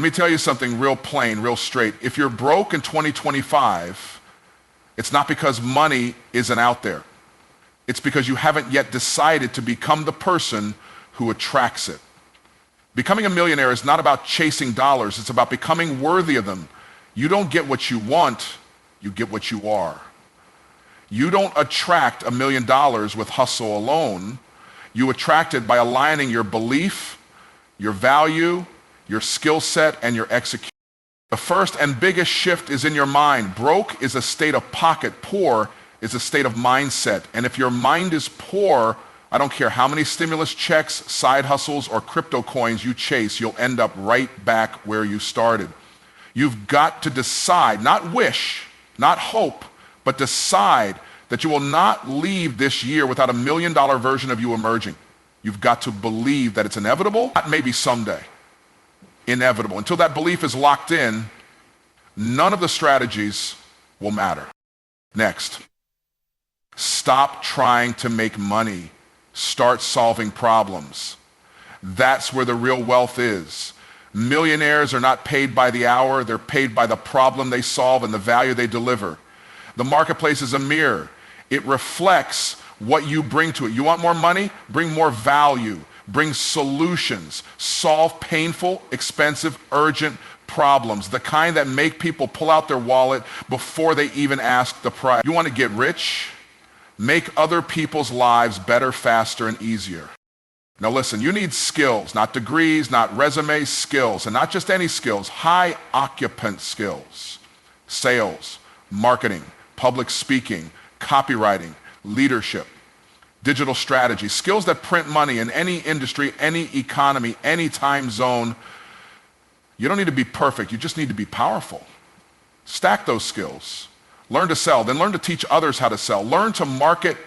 me tell you something real plain, real straight. If you're broke in 2025, it's not because money isn't out there. It's because you haven't yet decided to become the person who attracts it. Becoming a millionaire is not about chasing dollars. It's about becoming worthy of them. You don't get what you want, you get what you are. You don't attract $1 million with hustle alone. You attract it by aligning your belief, your value, your skill set, and your execution. The first and biggest shift is in your mind. Broke is a state of pocket. Poor is a state of mindset. And if your mind is poor, I don't care how many stimulus checks, side hustles, or crypto coins you chase, you'll end up right back where you started. You've got to decide, not wish, not hope, but decide that you will not leave this year without $1 million version of you emerging. You've got to believe that it's inevitable, not maybe someday. Inevitable. Until that belief is locked in, none of the strategies will matter. Next, stop trying to make money. Start solving problems. That's where the real wealth is. Millionaires are not paid by the hour, they're paid by the problem they solve and the value they deliver. The marketplace is a mirror. It reflects what you bring to it. You want more money? Bring more value. Bring solutions. Solve painful, expensive, urgent problems, the kind that make people pull out their wallet before they even ask the price. You want to get rich? Make other people's lives better, faster, and easier. Now listen, you need skills, not degrees, not resumes, skills, and not just any skills, high occupant skills. Sales, marketing, public speaking, copywriting, leadership, digital strategy, skills that print money in any industry, any economy, any time zone. You don't need to be perfect, you just need to be powerful. Stack those skills. Learn to sell, then learn to teach others how to sell. Learn to market,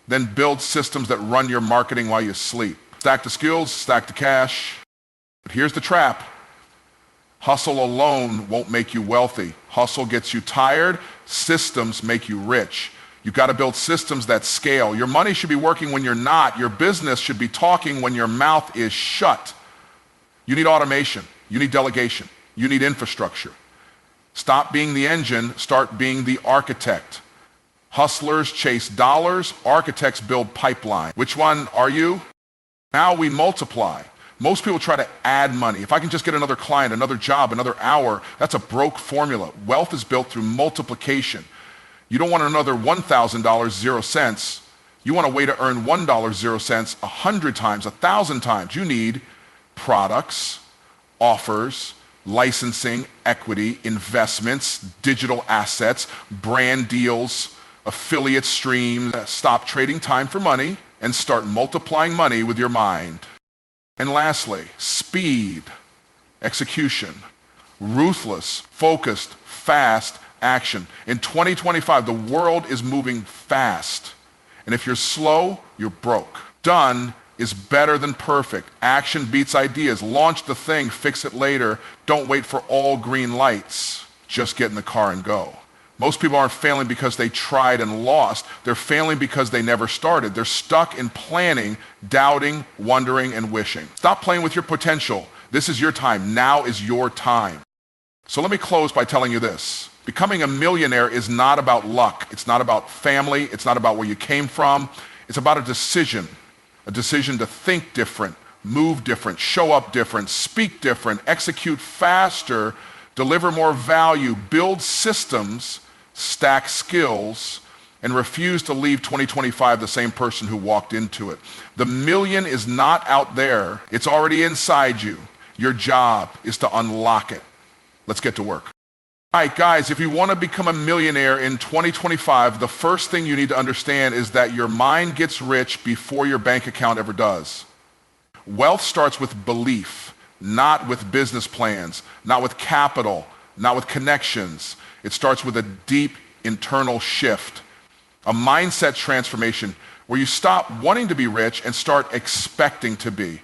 then build systems that run your marketing while you sleep. Stack the skills, stack the cash. But here's the trap. Hustle alone won't make you wealthy. Hustle gets you tired, systems make you rich. You've got to build systems that scale. Your money should be working when you're not. Your business should be talking when your mouth is shut. You need automation. You need delegation. You need infrastructure. Stop being the engine, start being the architect. Hustlers chase dollars, architects build pipeline. Which one are you? Now we multiply. Most people try to add money. If I can just get another client, another job, another hour, that's a broke formula. Wealth is built through multiplication. You don't want another $1,000, 0 cents. You want a way to earn $1, 0 cents 100 times, 1,000 times. You need products, offers, licensing, equity, investments, digital assets, brand deals, affiliate streams. Stop trading time for money and start multiplying money with your mind. And lastly, speed, execution, ruthless, focused, fast action. In 2025, the world is moving fast. And if you're slow, you're broke. Done is better than perfect. Action beats ideas. Launch the thing, fix it later. Don't wait for all green lights. Just get in the car and go. Most people aren't failing because they tried and lost. They're failing because they never started. They're stuck in planning, doubting, wondering, and wishing. Stop playing with your potential. This is your time. Now is your time. So let me close by telling you this. Becoming a millionaire is not about luck. It's not about family. It's not about where you came from. It's about a decision to think different, move different, show up different, speak different, execute faster, deliver more value, build systems, stack skills, and refuse to leave 2025 the same person who walked into it. The million is not out there. It's already inside you. Your job is to unlock it. Let's get to work. All right, guys, if you want to become a millionaire in 2025, the first thing you need to understand is that your mind gets rich before your bank account ever does. Wealth starts with belief, not with business plans, not with capital, not with connections. It starts with a deep internal shift, a mindset transformation where you stop wanting to be rich and start expecting to be.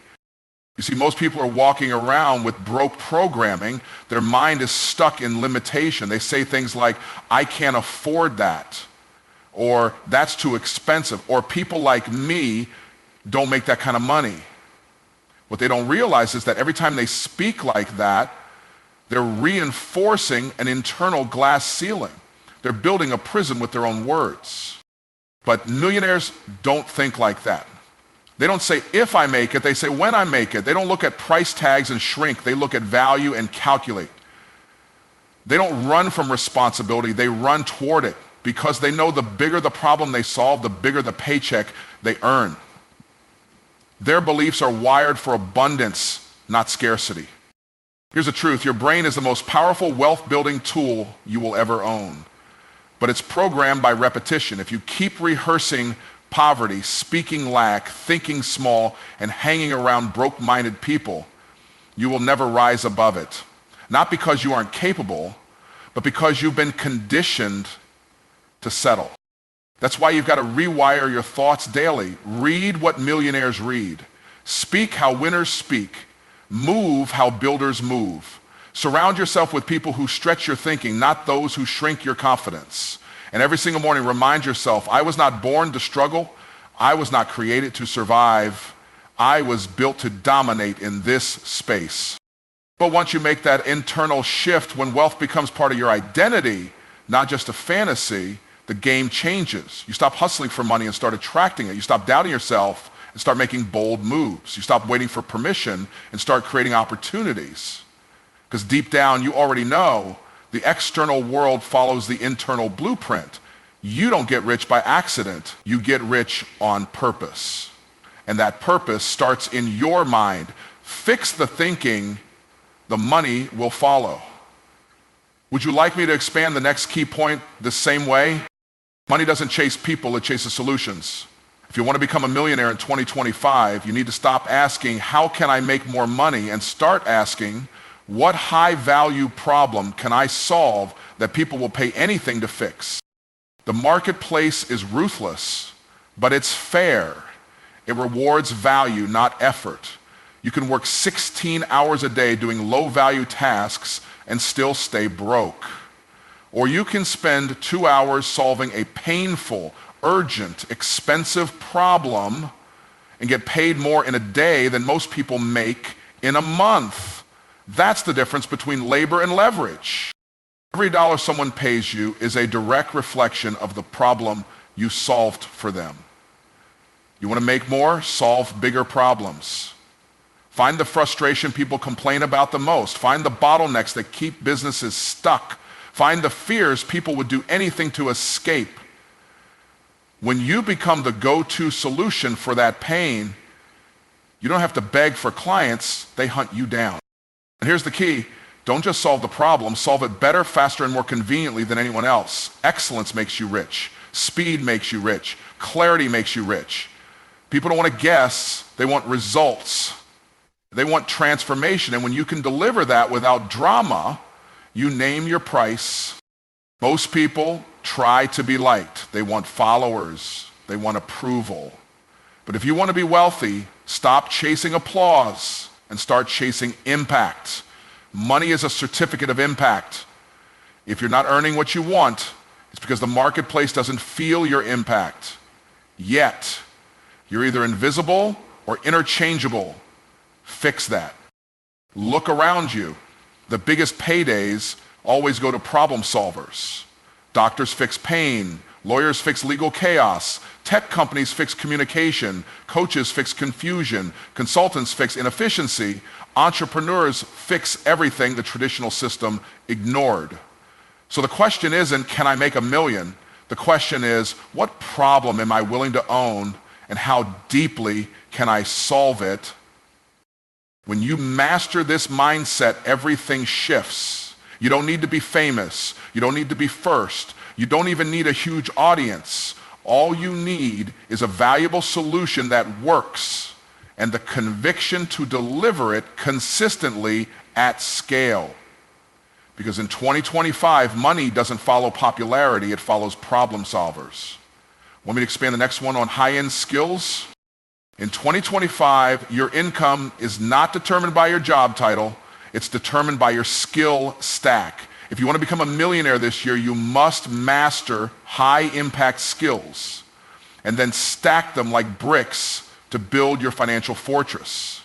You see, most people are walking around with broke programming. Their mind is stuck in limitation. They say things like, I can't afford that, or that's too expensive, or people like me don't make that kind of money. What they don't realize is that every time they speak like that, They're reinforcing an internal glass ceiling. They're building a prison with their own words. But millionaires don't think like that. They don't say, if I make it, they say, when I make it. They don't look at price tags and shrink. They look at value and calculate. They don't run from responsibility. They run toward it because they know the bigger the problem they solve, the bigger the paycheck they earn. Their beliefs are wired for abundance, not scarcity. Here's the truth. Your brain is the most powerful wealth-building tool you will ever own. But it's programmed by repetition. If you keep rehearsing poverty, speaking lack, thinking small, and hanging around broke-minded people, you will never rise above it. Not because you aren't capable, but because you've been conditioned to settle. That's why you've got to rewire your thoughts daily. Read what millionaires read. Speak how winners speak. Move how builders move. Surround yourself with people who stretch your thinking, not those who shrink your confidence. And every single morning, remind yourself, I was not born to struggle. I was not created to survive. I was built to dominate in this space. But once you make that internal shift, when wealth becomes part of your identity, not just a fantasy, the game changes. You stop hustling for money and start attracting it. You stop doubting yourself and start making bold moves. You stop waiting for permission and start creating opportunities. Because deep down, you already know the external world follows the internal blueprint. You don't get rich by accident. You get rich on purpose. And that purpose starts in your mind. Fix the thinking, the money will follow. Would you like me to expand the next key point the same way? Money doesn't chase people, it chases solutions. If you want to become a millionaire in 2025, you need to stop asking, how can I make more money? And start asking, what high-value problem can I solve that people will pay anything to fix? The marketplace is ruthless, but it's fair. It rewards value, not effort. You can work 16 hours a day doing low-value tasks and still stay broke. Or you can spend 2 hours solving a painful, urgent, expensive problem and get paid more in a day than most people make in a month. That's the difference between labor and leverage. Every dollar someone pays you is a direct reflection of the problem you solved for them. You want to make more? Solve bigger problems. Find the frustration people complain about the most. Find the bottlenecks that keep businesses stuck. Find the fears people would do anything to escape. When you become the go-to solution for that pain, you don't have to beg for clients, they hunt you down. And here's the key, don't just solve the problem, solve it better, faster, and more conveniently than anyone else. Excellence makes you rich. Speed makes you rich. Clarity makes you rich. People don't want to guess, they want results. They want transformation, and when you can deliver that without drama, you name your price. Most people try to be liked. They want followers. They want approval. But if you want to be wealthy, stop chasing applause and start chasing impact. Money is a certificate of impact. If you're not earning what you want, it's because the marketplace doesn't feel your impact. Yet, you're either invisible or interchangeable. Fix that. Look around you. The biggest paydays always go to problem solvers. Doctors fix pain. Lawyers fix legal chaos. Tech companies fix communication. Coaches fix confusion. Consultants fix inefficiency. Entrepreneurs fix everything the traditional system ignored. So the question isn't, can I make $1 million? The question is, what problem am I willing to own and how deeply can I solve it? When you master this mindset, everything shifts. You don't need to be famous. You don't need to be first. You don't even need a huge audience. All you need is a valuable solution that works and the conviction to deliver it consistently at scale. Because in 2025, money doesn't follow popularity, it follows problem solvers. Want me to expand the next one on high-end skills? In 2025, your income is not determined by your job title, it's determined by your skill stack. If you want to become a millionaire this year, you must master high-impact skills and then stack them like bricks to build your financial fortress.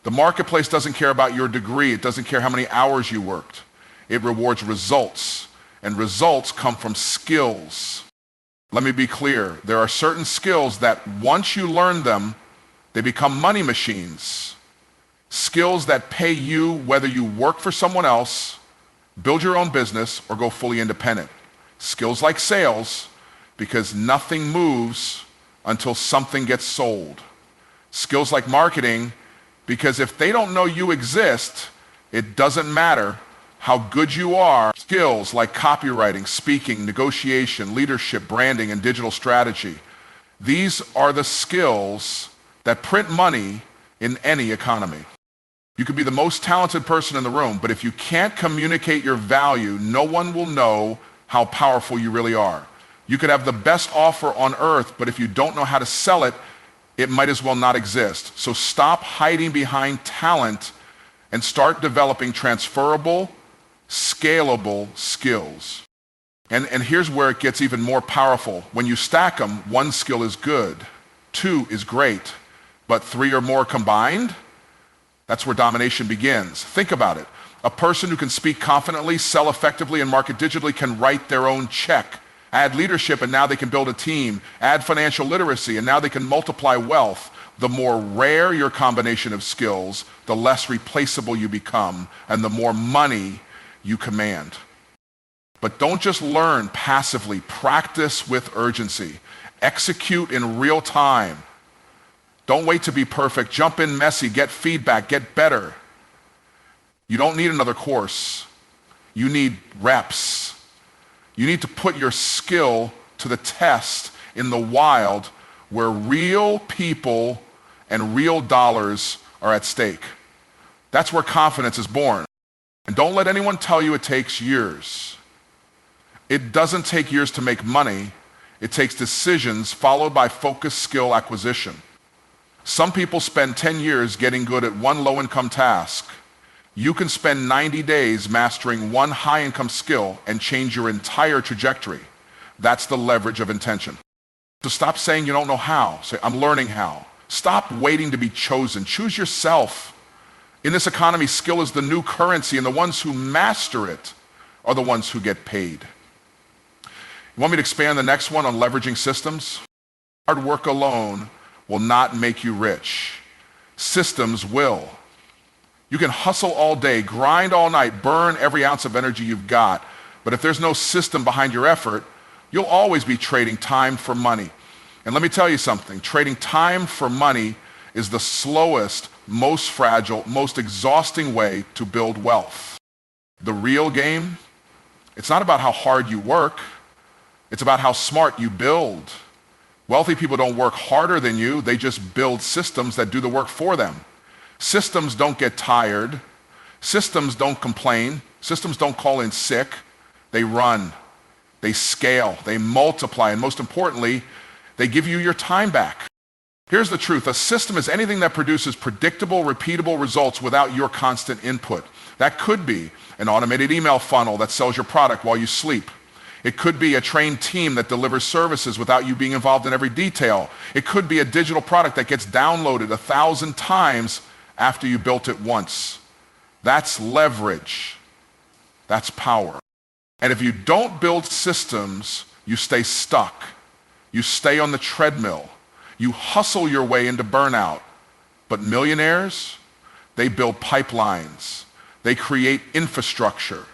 The marketplace doesn't care about your degree. It doesn't care how many hours you worked. It rewards results, and results come from skills. Let me be clear. There are certain skills that once you learn them, they become money machines. Skills that pay you whether you work for someone else, build your own business, or go fully independent. Skills like sales, because nothing moves until something gets sold. Skills like marketing, because if they don't know you exist, it doesn't matter how good you are. Skills like copywriting, speaking, negotiation, leadership, branding, and digital strategy. These are the skills that print money in any economy. You could be the most talented person in the room, but if you can't communicate your value, no one will know how powerful you really are. You could have the best offer on earth, but if you don't know how to sell it, it might as well not exist. So stop hiding behind talent and start developing transferable, scalable skills. And here's where it gets even more powerful. When you stack them, one skill is good, two is great, but three or more combined, that's where domination begins. Think about it. A person who can speak confidently, sell effectively, and market digitally can write their own check. Add leadership, and now they can build a team. Add financial literacy, and now they can multiply wealth. The more rare your combination of skills, the less replaceable you become, and the more money you command. But don't just learn passively. Practice with urgency. Execute in real time. Don't wait to be perfect. Jump in messy. Get feedback. Get better. You don't need another course. You need reps. You need to put your skill to the test in the wild where real people and real dollars are at stake. That's where confidence is born. And don't let anyone tell you it takes years. It doesn't take years to make money. It takes decisions followed by focused skill acquisition. Some people spend 10 years getting good at one low-income task. You can spend 90 days mastering one high-income skill and change your entire trajectory. That's the leverage of intention. So stop saying you don't know how. Say, I'm learning how. Stop waiting to be chosen. Choose yourself. In this economy, skill is the new currency, and the ones who master it are the ones who get paid. You want me to expand the next one on leveraging systems? Hard work alone will not make you rich. Systems will. You can hustle all day, grind all night, burn every ounce of energy you've got, but if there's no system behind your effort, you'll always be trading time for money. And let me tell you something, trading time for money is the slowest, most fragile, most exhausting way to build wealth. The real game, it's not about how hard you work, it's about how smart you build. Wealthy people don't work harder than you, they just build systems that do the work for them. Systems don't get tired. Systems don't complain. Systems don't call in sick. They run. They scale. They multiply. And most importantly, they give you your time back. Here's the truth. A system is anything that produces predictable, repeatable results without your constant input. That could be an automated email funnel that sells your product while you sleep. It could be a trained team that delivers services without you being involved in every detail. It could be a digital product that gets downloaded 1,000 times after you built it once. That's leverage. That's power. And if you don't build systems, you stay stuck. You stay on the treadmill. You hustle your way into burnout. But millionaires, they build pipelines. They create infrastructure.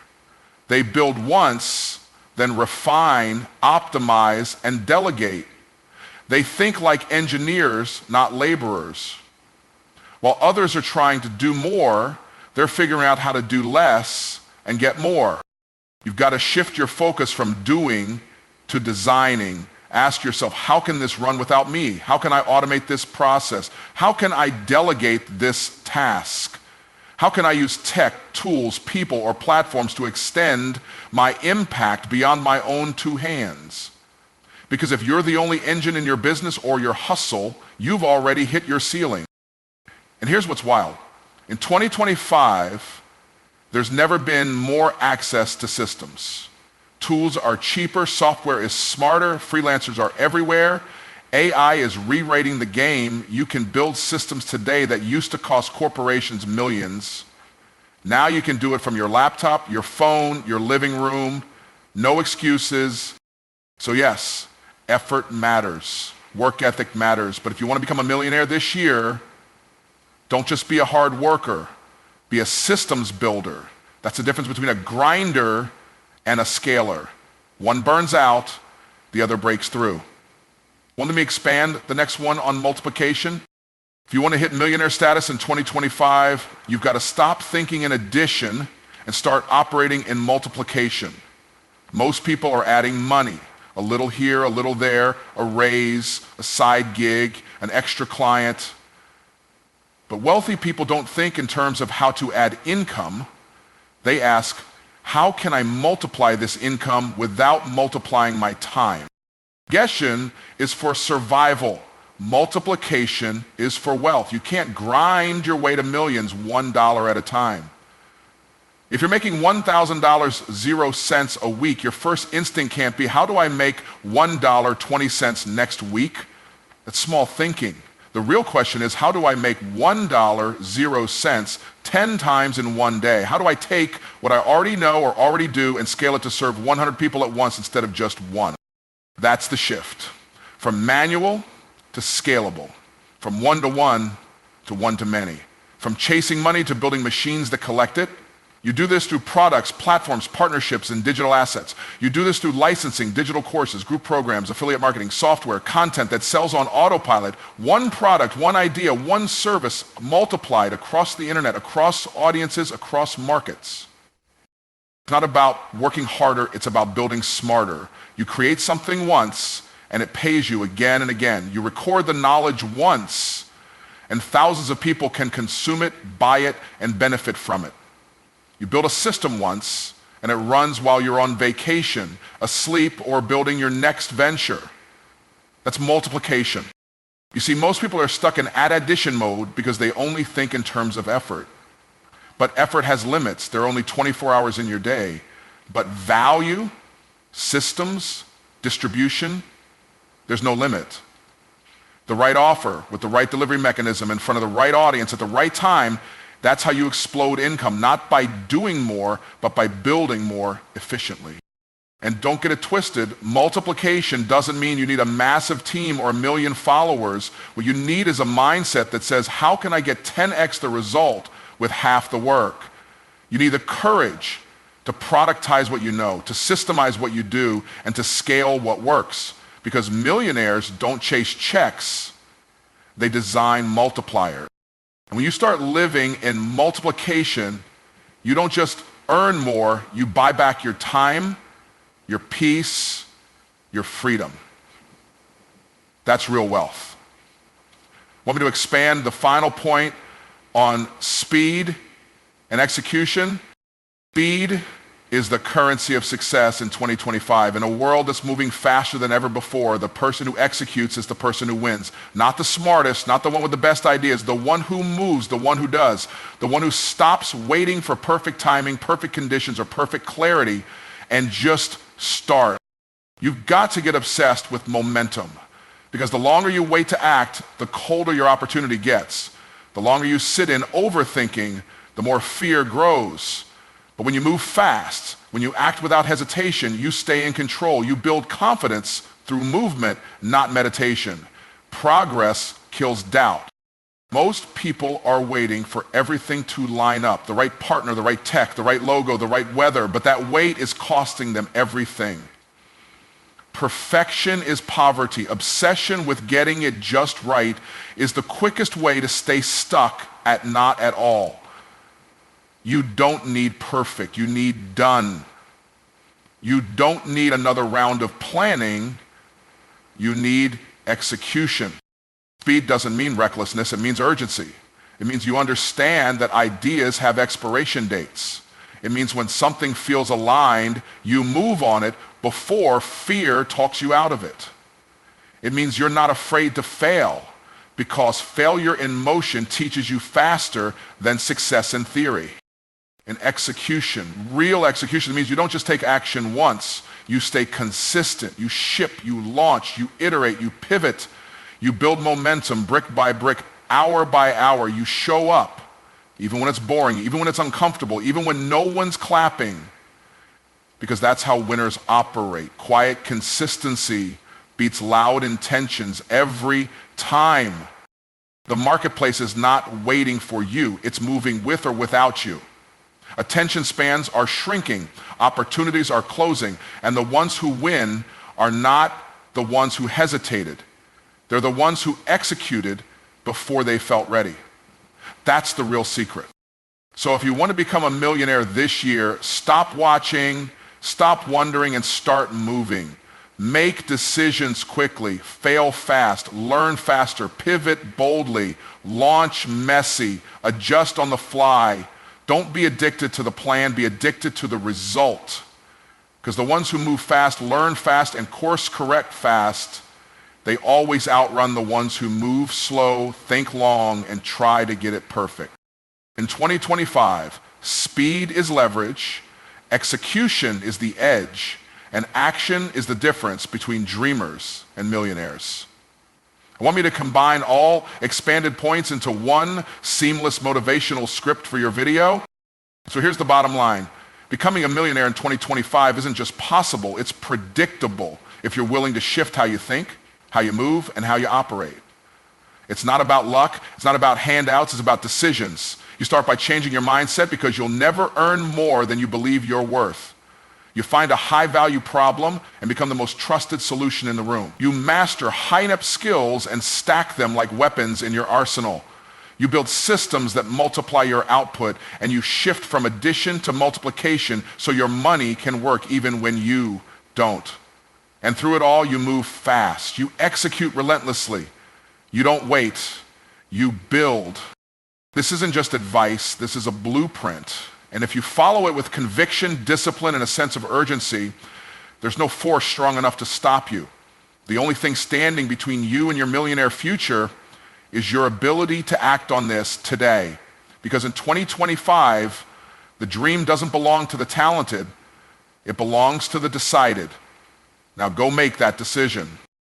They build once, then refine, optimize, and delegate. They think like engineers, not laborers. While others are trying to do more, they're figuring out how to do less and get more. You've got to shift your focus from doing to designing. Ask yourself, how can this run without me? How can I automate this process? How can I delegate this task? How can I use tech, tools, people, or platforms to extend my impact beyond my own two hands? Because if you're the only engine in your business or your hustle, you've already hit your ceiling. And here's what's wild. In 2025, there's never been more access to systems. Tools are cheaper, software is smarter, freelancers are everywhere, AI is rewriting the game. You can build systems today that used to cost corporations millions. Now you can do it from your laptop, your phone, your living room. No excuses. So yes, effort matters. Work ethic matters. But if you want to become a millionaire this year, don't just be a hard worker. Be a systems builder. That's the difference between a grinder and a scaler. One burns out, the other breaks through. Let me expand the next one on multiplication. If you want to hit millionaire status in 2025, you've got to stop thinking in addition and start operating in multiplication. Most people are adding money, a little here, a little there, a raise, a side gig, an extra client. But wealthy people don't think in terms of how to add income. They ask, how can I multiply this income without multiplying my time? Gestion is for survival. Multiplication is for wealth. You can't grind your way to millions $1 at a time. If you're making $1,000 0 cents a week, your first instinct can't be, how do I make $1 20 cents next week? That's small thinking. The real question is, how do I make $1 0 cents 10 times in one day? How do I take what I already know or already do and scale it to serve 100 people at once instead of just one? That's the shift. From manual to scalable. From one-to-one to one-to-many. From chasing money to building machines that collect it. You do this through products, platforms, partnerships, and digital assets. You do this through licensing, digital courses, group programs, affiliate marketing, software, content that sells on autopilot. One product, one idea, one service multiplied across the internet, across audiences, across markets. It's not about working harder, it's about building smarter. You create something once, and it pays you again and again. You record the knowledge once, and thousands of people can consume it, buy it, and benefit from it. You build a system once, and it runs while you're on vacation, asleep, or building your next venture. That's multiplication. You see, most people are stuck in addition mode because they only think in terms of effort. But effort has limits. There are only 24 hours in your day. But value, systems, distribution, there's no limit. The right offer with the right delivery mechanism in front of the right audience at the right time, that's how you explode income, not by doing more, but by building more efficiently. And don't get it twisted, multiplication doesn't mean you need a massive team or 1 million followers. What you need is a mindset that says, how can I get 10x the result with half the work? You need the courage to productize what you know, to systemize what you do, and to scale what works. Because millionaires don't chase checks, they design multipliers. And when you start living in multiplication, you don't just earn more, you buy back your time, your peace, your freedom. That's real wealth. Want me to expand the final point on speed and execution? Speed is the currency of success in 2025. In a world that's moving faster than ever before, the person who executes is the person who wins. Not the smartest, not the one with the best ideas, the one who moves, the one who does, the one who stops waiting for perfect timing, perfect conditions, or perfect clarity, and just start. You've got to get obsessed with momentum, because the longer you wait to act, the colder your opportunity gets. The longer you sit in overthinking, the more fear grows. But when you move fast, when you act without hesitation, you stay in control. You build confidence through movement, not meditation. Progress kills doubt. Most people are waiting for everything to line up, the right partner, the right tech, the right logo, the right weather, but that wait is costing them everything. Perfection is poverty. Obsession with getting it just right is the quickest way to stay stuck at not at all. You don't need perfect, you need done. You don't need another round of planning, you need execution. Speed doesn't mean recklessness, it means urgency. It means you understand that ideas have expiration dates. It means when something feels aligned, you move on it before fear talks you out of it. It means you're not afraid to fail, because failure in motion teaches you faster than success in theory. In execution, real execution means you don't just take action once, you stay consistent, you ship, you launch, you iterate, you pivot, You build momentum brick by brick, hour by hour. You show up, even when it's boring, even when it's uncomfortable, even when no one's clapping, because that's how winners operate. Quiet consistency beats loud intentions every time. The marketplace is not waiting for you. It's moving with or without you. Attention spans are shrinking. Opportunities are closing. And the ones who win are not the ones who hesitated. They're the ones who executed before they felt ready. That's the real secret. So if you want to become a millionaire this year, stop watching, stop wondering, and start moving. Make decisions quickly, fail fast, learn faster, pivot boldly, launch messy, adjust on the fly. Don't be addicted to the plan, be addicted to the result. Because the ones who move fast, learn fast, and course correct fast, they always outrun the ones who move slow, think long, and try to get it perfect. In 2025, speed is leverage, execution is the edge, and action is the difference between dreamers and millionaires. I want me to combine all expanded points into one seamless motivational script for your video. So here's the bottom line. Becoming a millionaire in 2025 isn't just possible, it's predictable if you're willing to shift how you think, how you move, and how you operate. It's not about luck, it's not about handouts, it's about decisions. You start by changing your mindset because you'll never earn more than you believe you're worth. You find a high-value problem and become the most trusted solution in the room. You master high-up skills and stack them like weapons in your arsenal. You build systems that multiply your output, and you shift from addition to multiplication so your money can work even when you don't. And through it all, you move fast. You execute relentlessly. You don't wait. You build. This isn't just advice. This is a blueprint. And if you follow it with conviction, discipline, and a sense of urgency, there's no force strong enough to stop you. The only thing standing between you and your millionaire future is your ability to act on this today. Because in 2025, the dream doesn't belong to the talented, it belongs to the decided. Now go make that decision.